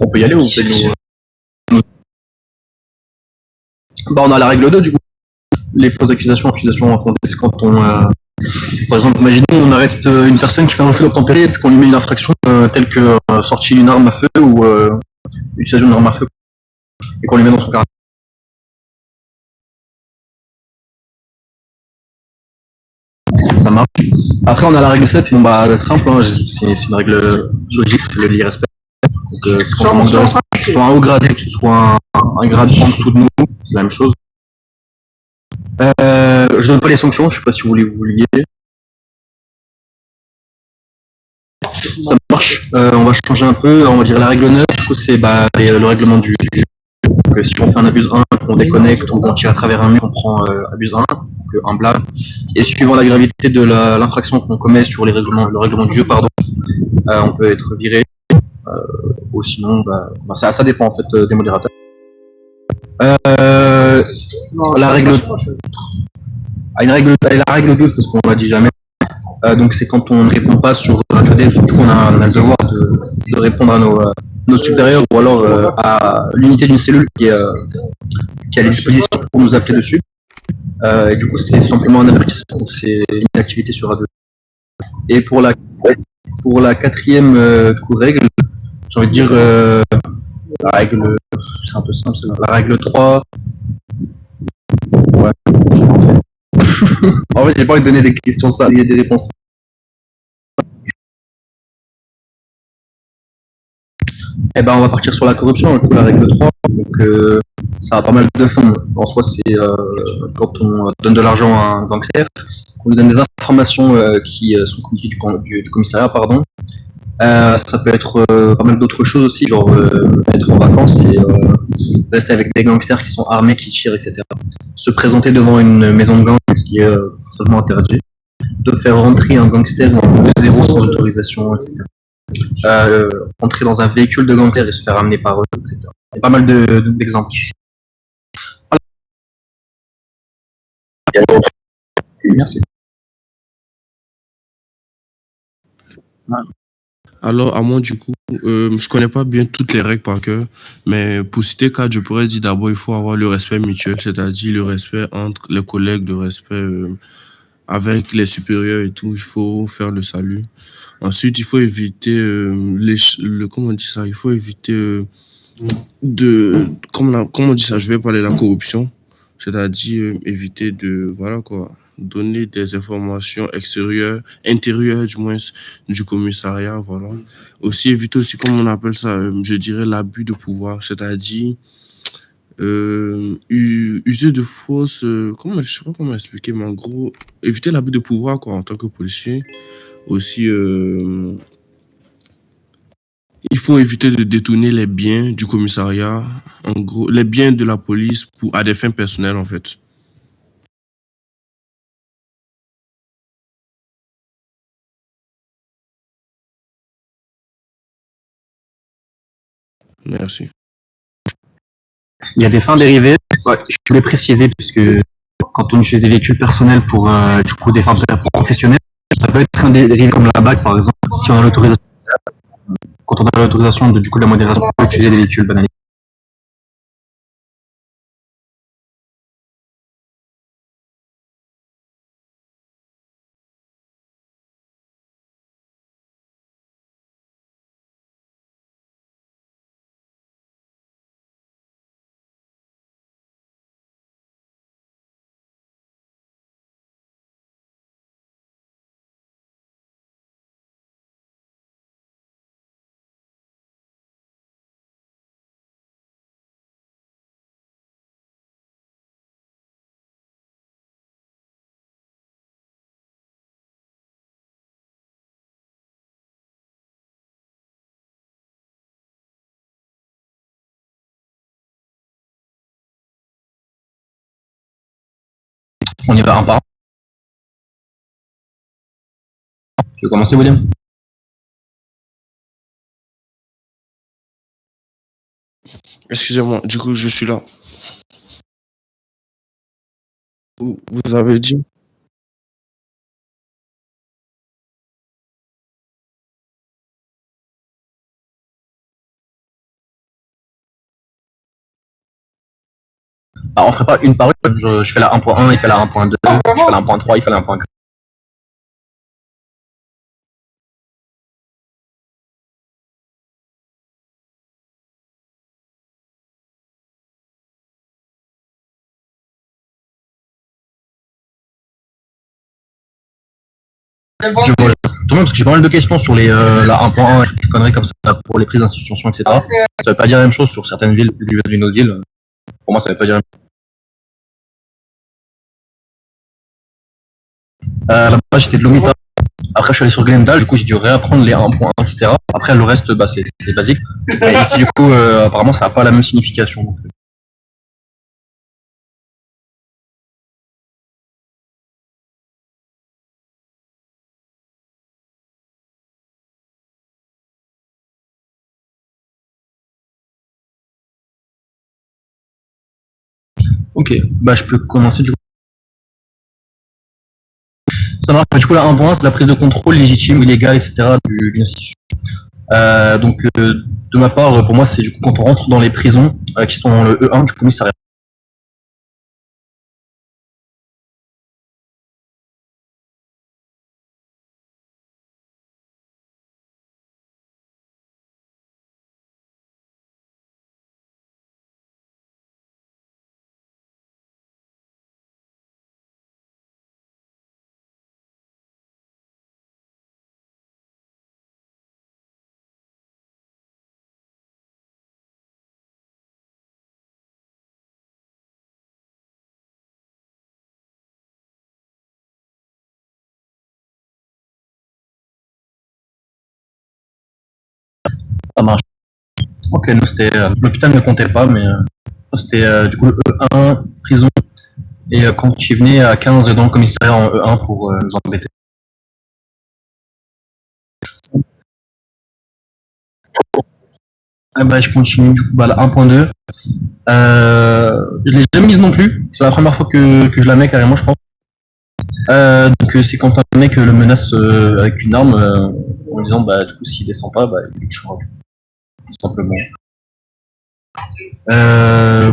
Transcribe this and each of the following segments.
On peut y aller ou on peut Bah, on a la règle 2 du coup. Les fausses accusations infondées, c'est quand on. Par exemple, imaginons on arrête une personne qui fait un refus d'obtempérer et puis qu'on lui met une infraction telle que sortie d'une arme à feu ou utilisation d'une arme à feu et qu'on lui met dans son carnet. Ça marche. Après, on a la règle 7, bon bah, c'est simple, hein, c'est une règle logique, c'est l'irrespect. Donc, c'est quand on manque de respect, que ce soit un haut gradé, que ce soit un grade en dessous de nous, c'est la même chose. Je donne pas les sanctions, je sais pas si vous vouliez. Ça marche. On va changer un peu, on va dire la règle 9, du coup, c'est bah, le règlement du jeu. Donc, si on fait un abuse 1, on déconnecte ou on tire à travers un mur, on prend abuse 1, donc un blâme. Et suivant la gravité de l'infraction qu'on commet sur le règlement du jeu, pardon, on peut être viré. Ou sinon, ça dépend en fait des modérateurs. La règle, la règle 12, parce qu'on l'a dit jamais. Donc c'est quand on ne répond pas sur Radio D, parce que du coup on a le devoir de répondre à nos supérieurs ou alors à l'unité d'une cellule qui est à disposition pour nous appeler dessus. Et du coup c'est simplement un avertissement, donc c'est une activité sur Radio D. Et pour la quatrième règle, j'ai envie de dire la règle, c'est un peu simple, la règle 3. Ouais. En fait, j'ai pas envie de donner des questions, ça, il y a des réponses. Eh ben, on va partir sur la corruption, la règle 3. Donc, ça a pas mal de fonds. En soi, c'est quand on donne de l'argent à un gangster, qu'on lui donne des informations qui sont communiquées du commissariat, pardon. Ça peut être pas mal d'autres choses aussi, genre être en vacances et rester avec des gangsters qui sont armés, qui tirent, etc. Se présenter devant une maison de gang, ce qui est totalement interdit. De faire rentrer un gangster en zéro sans autorisation, etc. Entrer dans un véhicule de gangster et se faire amener par eux, etc. Il y a pas mal d'exemples. Merci. Alors, à moi, du coup, je connais pas bien toutes les règles par cœur, mais pour citer quatre, je pourrais dire d'abord, il faut avoir le respect mutuel, c'est-à-dire le respect entre les collègues, le respect avec les supérieurs et tout, il faut faire le salut. Ensuite, il faut éviter comment on dit ça, il faut éviter comment on dit ça, je vais parler de la corruption, c'est-à-dire éviter de, voilà quoi, donner des informations extérieures, intérieures du moins, du commissariat, voilà. Aussi éviter aussi, comme on appelle ça, je dirais l'abus de pouvoir, c'est-à-dire user de fausses, je sais pas comment expliquer, mais en gros, éviter l'abus de pouvoir quoi en tant que policier. Aussi, il faut éviter de détourner les biens du commissariat, en gros, les biens de la police à des fins personnelles, en fait. Merci. Il y a des fins dérivées. Ouais, je voulais préciser, puisque quand on utilise des véhicules personnels pour du coup des fins professionnelles, ça peut être un dérivé comme la BAC par exemple, si on a l'autorisation. Quand on a l'autorisation de du coup la modération pour utiliser des véhicules banalisés. On y va un par un. Tu veux commencer, William? Excusez-moi, du coup, je suis là. Vous avez dit? Bah, on ferait pas une par une, je fais la 1.1, il fait la 1.2, je fais la 1.3, il fait la 1.4. Je vois, tout parce que j'ai pas mal de questions sur la 1.1 et des conneries comme ça pour les prises d'institutions, etc. Ça veut pas dire la même chose sur certaines villes, vu que je viens d'une autre ville. Pour moi, ça veut pas dire la même chose. Là-bas, j'étais de l'OMITA. Après, je suis allé sur Glendale, du coup, j'ai dû réapprendre les 1.1, etc. Après, le reste, bah, c'est basique. Et ici, du coup, apparemment, ça n'a pas la même signification. Donc. Ok, bah, je peux commencer du coup. Ça marche. Du coup, là, 1.1, c'est la prise de contrôle légitime, illégale, etc. d'une institution. De ma part, pour moi, c'est du coup quand on rentre dans les prisons qui sont dans le E1 du commissariat. Ça marche. Ok, nous c'était l'hôpital ne comptait pas, mais c'était du coup le E1 prison. Et quand tu venais à 15 dans le commissariat en E1 pour nous embêter. Ah bah, je continue du coup bah, la 1.2. Je l'ai jamais mise non plus. C'est la première fois que je la mets carrément, je pense. Donc c'est quand un mec le menace avec une arme en disant bah du coup s'il descend pas, bah il tuera tout simplement.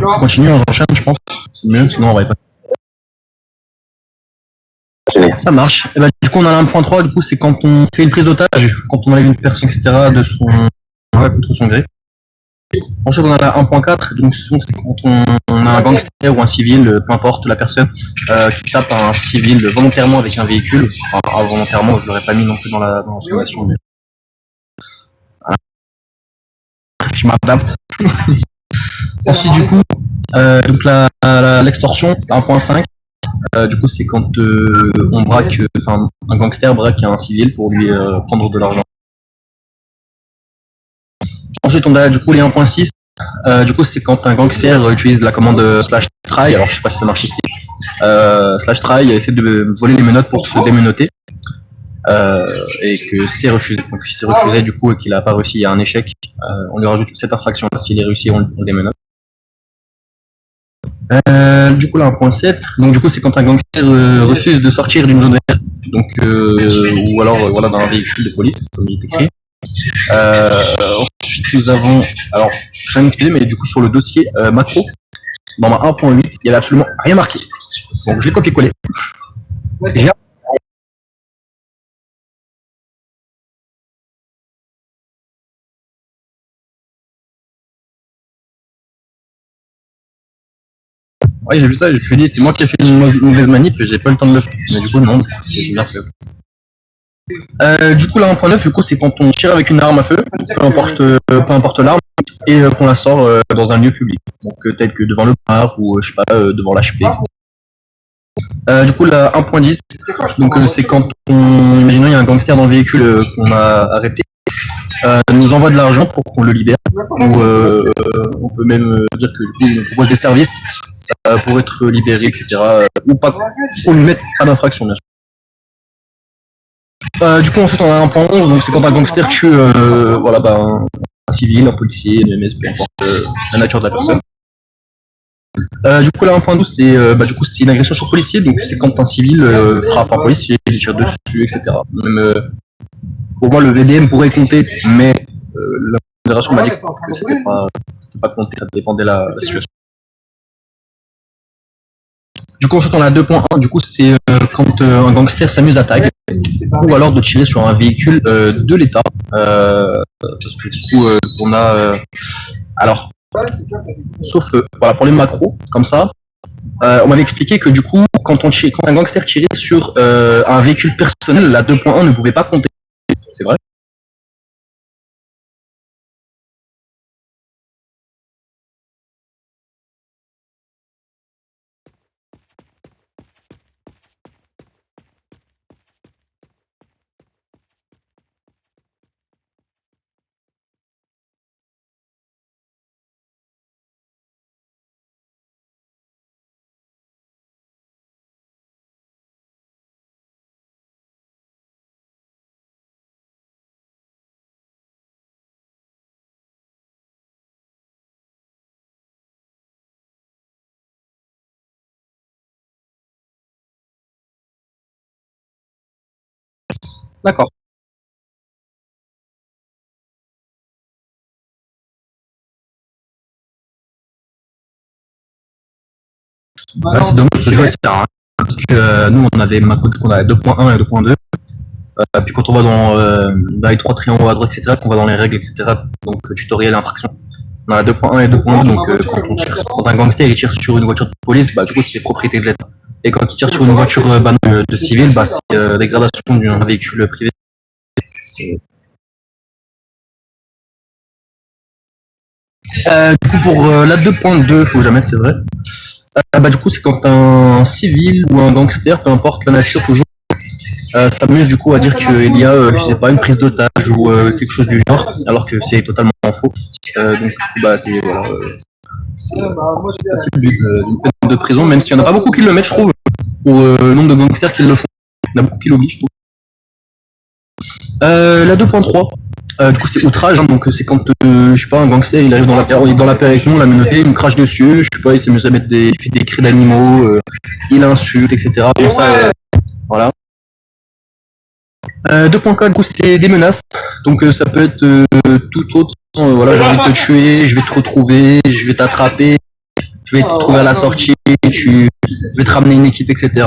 Pour continuer, j'enchaîne, je pense. C'est mieux, sinon on va pas. Ça marche. Et bah, du coup, on a l'1.3, du coup, c'est quand on fait une prise d'otage, quand on enlève une personne, etc., de son, ouais, contre son gré. Ensuite, on a la 1.4, donc c'est quand on a un gangster ou un civil, peu importe la personne, qui tape un civil volontairement avec un véhicule. Enfin, involontairement, je l'aurais pas mis non plus dans la sommation, mais je m'adapte. Ensuite, du coup, donc l'extorsion, 1.5. Du coup, c'est quand on braque, enfin, un gangster braque un civil pour lui prendre de l'argent. Ensuite, on a du coup les 1.6. Du coup, c'est quand un gangster utilise la commande slash try. Alors, je sais pas si ça marche ici. Slash try essaie de voler les menottes pour se démenoter. Et que c'est refusé. Donc, si c'est refusé, du coup, et qu'il n'a pas réussi, il y a un échec. On lui rajoute cette infraction. S'il est réussi, on le démenote. Du coup, là, 1.7. Donc, du coup, c'est quand un gangster refuse de sortir d'une zone verte. Donc, ou alors, voilà, dans un véhicule de police, comme il est écrit. Ensuite, nous avons, alors, je vais m'excuser, mais du coup, sur le dossier macro, dans ma 1.8, il n'y avait absolument rien marqué. Donc, je l'ai copié-collé. Ouais, j'ai vu ça, je me suis dit, c'est moi qui ai fait une mauvaise manip, j'ai pas eu le temps de le faire. Mais du coup, non, c'est bien fait. Du coup, là, 1.9, du coup, c'est quand on tire avec une arme à feu, peu importe l'arme, et qu'on la sort dans un lieu public. Donc, tel que devant le bar ou, je sais pas, devant l'HP, etc. Du coup, la 1.10, donc c'est quand imaginons il y a un gangster dans le véhicule qu'on a arrêté, nous envoie de l'argent pour qu'on le libère, ou on peut même dire que du coup, on propose des services pour être libéré, etc. Ou pas, pour lui mettre pas d'infraction, bien sûr. Du coup, en fait, on a 1.11, donc c'est quand un gangster tue voilà, bah, un civil, un policier, une MS, peu importe la nature de la personne. Du coup, là, 1.12, c'est bah, du coup, c'est une agression sur policier, donc c'est quand un civil frappe un policier, il tire dessus, etc. Même, pour moi, le VDM pourrait compter, mais la fédération m'a dit que c'était pas compté, ça dépendait de la situation. Du coup, ensuite, on a 2.1. Du coup, c'est quand un gangster s'amuse à tag, ou alors de tirer sur un véhicule de l'État. Parce que du coup, on a. Alors, sauf voilà, pour les macros, comme ça, on m'avait expliqué que du coup, quand un gangster tirait sur un véhicule personnel, la 2.1 ne pouvait pas compter. C'est vrai. D'accord. Ouais, c'est dommage, ce jeu, c'est un. Parce que nous, on avait macro, on avait 2.1 et 2.2. Puis quand on va dans les trois triangles à droite, etc., qu'on va dans les règles, etc., donc tutoriel infraction, on a 2.1 et 2.2, donc quand un gangster il tire sur une voiture de police, bah, du coup c'est propriété de l'État. Et quand il tire sur une voiture de civil, bah, c'est dégradation d'un véhicule privé. Du coup pour la 2.2, faut jamais, c'est vrai. Bah, du coup c'est quand un civil ou un gangster, peu importe la nature toujours, s'amuse du coup à dire qu'il y a, je sais pas, une prise d'otage ou quelque chose du genre, alors que c'est totalement faux. Donc du coup, bah c'est voilà, c'est passible d'une peine de prison, même s'il y en a pas beaucoup qui le mettent, je trouve, pour le nombre de gangsters qui le font. Il y en a beaucoup qui l'oublient, je trouve. La 2.3, du coup c'est outrage, hein, donc c'est quand je sais pas, un gangster il arrive on est dans la paix avec nous, on l'a menotté, il nous crache dessus, je sais pas, il s'amuse à mettre des cris d'animaux, il insulte, etc. Comme ça, voilà. 2.4, du coup c'est des menaces, donc ça peut être tout autre. Voilà, j'ai envie de te tuer, je vais te retrouver, je vais t'attraper, je vais te retrouver à la sortie, je vais te ramener une équipe, etc.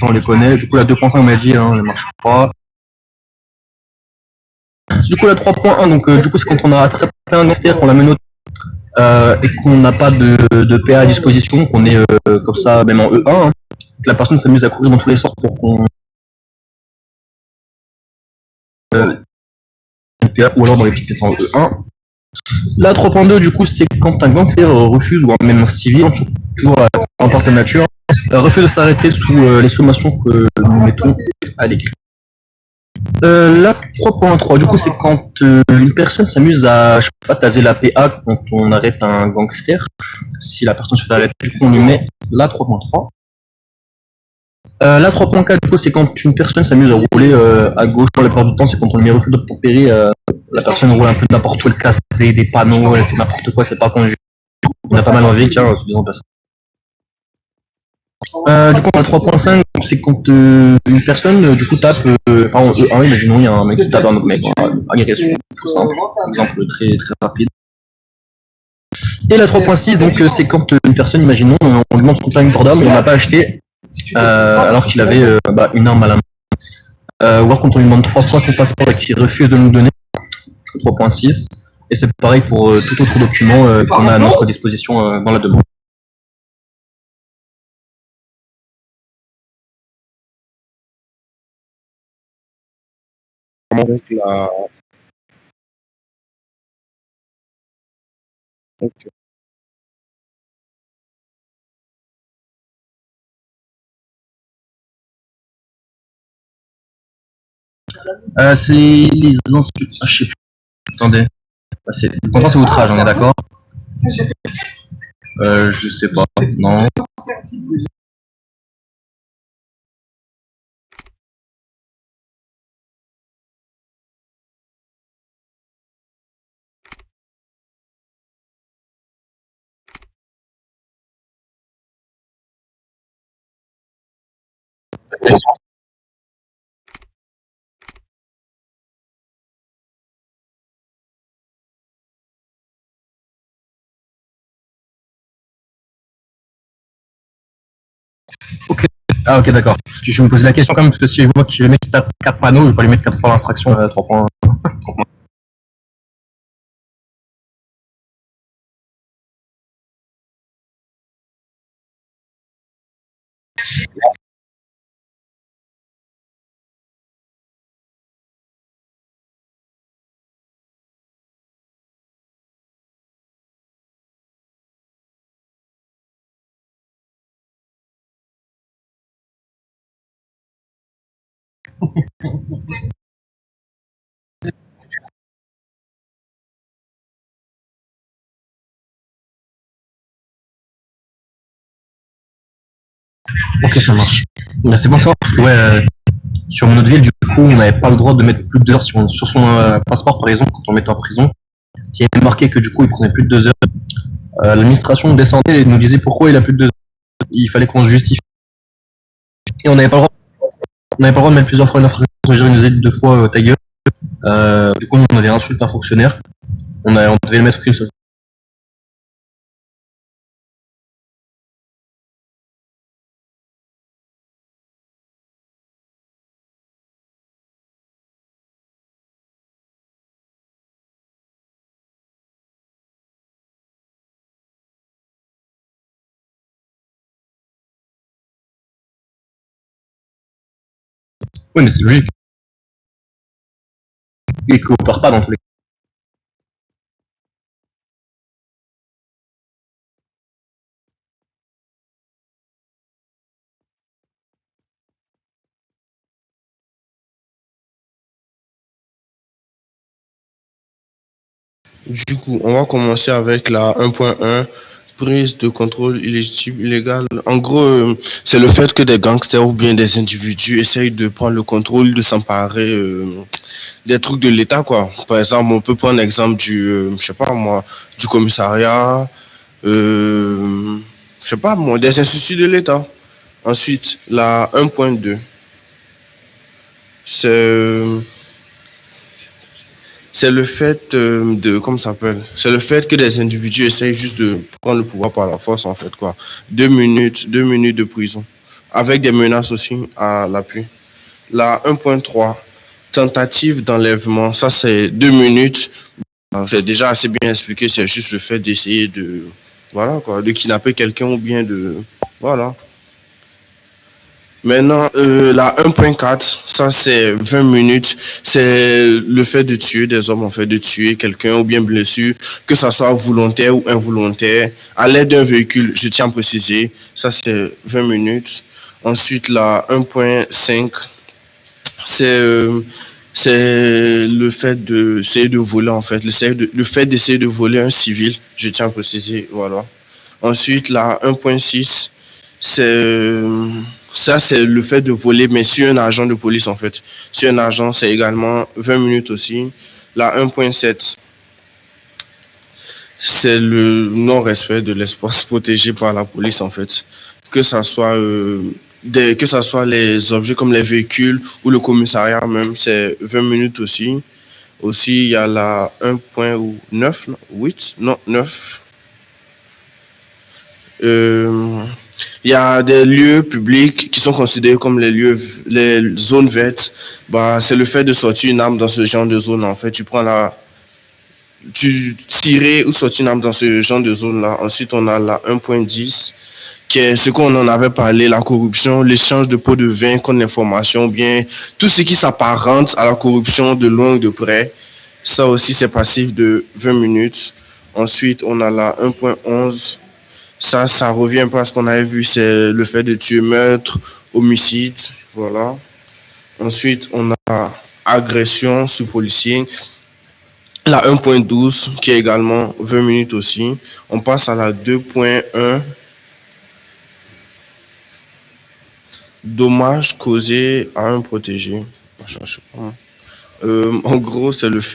On les connaît. Du coup, la 2.5, on m'a dit, hein, elle marche pas. Du coup, la 3.1, donc du coup, c'est quand on a attrapé un gangster, qu'on l'a menotté et qu'on n'a pas de PA à disposition, qu'on est comme ça, même en E1, hein, que la personne s'amuse à courir dans tous les sens pour qu'on PA, ou alors dans les pistes c'est en E1. La 3.2, du coup, c'est quand un gangster refuse, ou même un civil, toujours en tant que nature, refuse de s'arrêter sous les sommations que nous mettons à l'écrit. La 3.3, du coup, c'est quand une personne s'amuse à, je sais pas, taser la PA quand on arrête un gangster. Si la personne se fait arrêter, du coup, on lui met la 3.3. La 3.4, du coup, c'est quand une personne s'amuse à rouler à gauche. Pour la plupart du temps, c'est quand on lui met refus d'obtempérer. La personne roule un peu n'importe où, elle casse des panneaux, elle fait n'importe quoi, c'est pas conduit. On a pas mal envie, tiens, disons pas ça. Du coup, en 3.5, c'est quand une personne du coup tape, imaginons, il y a un mec qui tape un autre mec, agression, tout simple, exemple très, très rapide. Et la 3.6, donc c'est quand une personne, imaginons, on lui demande son permis port d'arme, on n'a pas acheté, alors qu'il avait une arme à la main. Ou alors quand on lui demande 3 fois son passeport et qu'il refuse de nous le donner, 3.6. Et c'est pareil pour tout autre document qu'on a à notre disposition dans la demande. Avec la... Ok. C'est les insultes. Ah, je sais plus. Attendez. Le content, c'est outrage, on est d'accord. Je sais pas. Non. Ah, ok, d'accord. Parce que je me posais la question quand même, parce que si je vois que le mec qui tape 4 panneaux, je vais pas lui mettre 4 fois l'infraction à 3 points. Ok, ça marche. Mais c'est bon ça, parce que ouais, sur mon autre ville, du coup, on n'avait pas le droit de mettre plus de 2 heures sur son passeport, par exemple, quand on le mettait en prison. S'il y avait marqué que du coup, il prenait plus de 2 heures, l'administration descendait et nous disait pourquoi il a plus de 2 heures. Il fallait qu'on se justifie. Et on n'avait pas le droit, on n'avait pas le droit de mettre plusieurs fois une infraction. Genre, il nous a dit 2 fois ta gueule. Du coup, on avait insulté un fonctionnaire. On devait le mettre qu'une seule. Oui, mais c'est logique. Il coopère pas dans tous les Du coup, on va commencer avec la 1.1, prise de contrôle illégitime, illégale. En gros, c'est le fait que des gangsters ou bien des individus essayent de prendre le contrôle, de s'emparer des trucs de l'État, quoi. Par exemple, on peut prendre l'exemple je sais pas moi, du commissariat, je sais pas moi, des instituts de l'État. Ensuite, la 1.2, c'est c'est le fait comment ça s'appelle? C'est le fait que des individus essayent juste de prendre le pouvoir par la force, en fait, quoi. 2 minutes de prison. Avec des menaces aussi à l'appui. La 1.3, tentative d'enlèvement. Ça, c'est 2 minutes. C'est déjà assez bien expliqué. C'est juste le fait d'essayer voilà, quoi, de kidnapper quelqu'un ou bien voilà. Maintenant, la 1.4, ça c'est 20 minutes, c'est le fait de tuer des hommes, en fait, de tuer quelqu'un ou bien blessure, que ça soit volontaire ou involontaire, à l'aide d'un véhicule, je tiens à préciser, ça c'est 20 minutes. Ensuite, la 1.5, c'est c'est le fait d'essayer de voler, en fait, le fait d'essayer de voler un civil, je tiens à préciser, voilà. Ensuite, la 1.6, c'est ça, c'est le fait de voler, mais sur un agent de police, en fait. Sur un agent, c'est également 20 minutes aussi. La 1.7, c'est le non-respect de l'espace protégé par la police, en fait. Que ça soit que ça soit les objets comme les véhicules ou le commissariat même, c'est 20 minutes aussi. Aussi, il y a la 1.9, 8, non, 9. Euh, il y a des lieux publics qui sont considérés comme les zones vertes. Bah, c'est le fait de sortir une arme dans ce genre de zone. En fait, tu tirer ou sortir une arme dans ce genre de zone-là. Ensuite, on a la 1.10, qui est ce qu'on en avait parlé, la corruption, l'échange de pots de vin contre l'information, bien tout ce qui s'apparente à la corruption de loin ou de près. Ça aussi, c'est passif de 20 minutes. Ensuite, on a la 1.11. Ça revient un peu à ce qu'on avait vu, c'est le fait de tuer, meurtre, homicide, voilà. Ensuite, on a agression sous policier. La 1.12, qui est également 20 minutes aussi. On passe à la 2.1, dommage causé à un protégé. En gros, c'est le